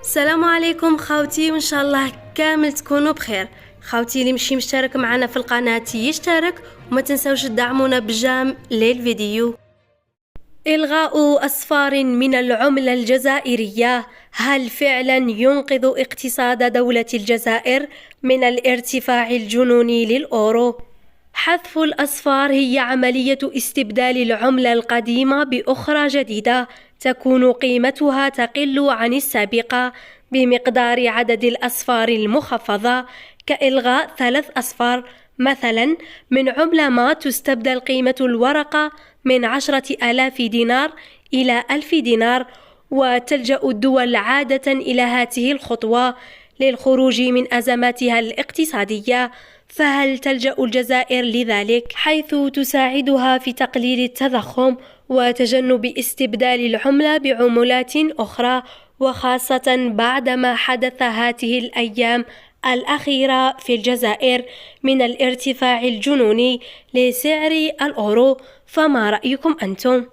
السلام عليكم خاوتي، وان شاء الله كامل تكونوا بخير. خاوتي اللي مشي مشترك معنا في القناة يشترك، وما تنسوش تدعمونا بجام للفيديو. إلغاء أصفار من العملة الجزائرية هل فعلا ينقذ اقتصاد دولة الجزائر من الارتفاع الجنوني للأورو؟ حذف الأصفار هي عملية استبدال العملة القديمة بأخرى جديدة تكون قيمتها تقل عن السابقة بمقدار عدد الأصفار المخفضة، كإلغاء 3 أصفار مثلا من عملة ما تستبدل قيمة الورقة من 10,000 دينار إلى 1000 دينار. وتلجأ الدول عادة إلى هذه الخطوة للخروج من أزماتها الاقتصادية، فهل تلجأ الجزائر لذلك؟ حيث تساعدها في تقليل التضخم وتجنب استبدال العملة بعملات أخرى، وخاصة بعدما حدث هذه الأيام الأخيرة في الجزائر من الارتفاع الجنوني لسعر الأورو. فما رأيكم أنتم؟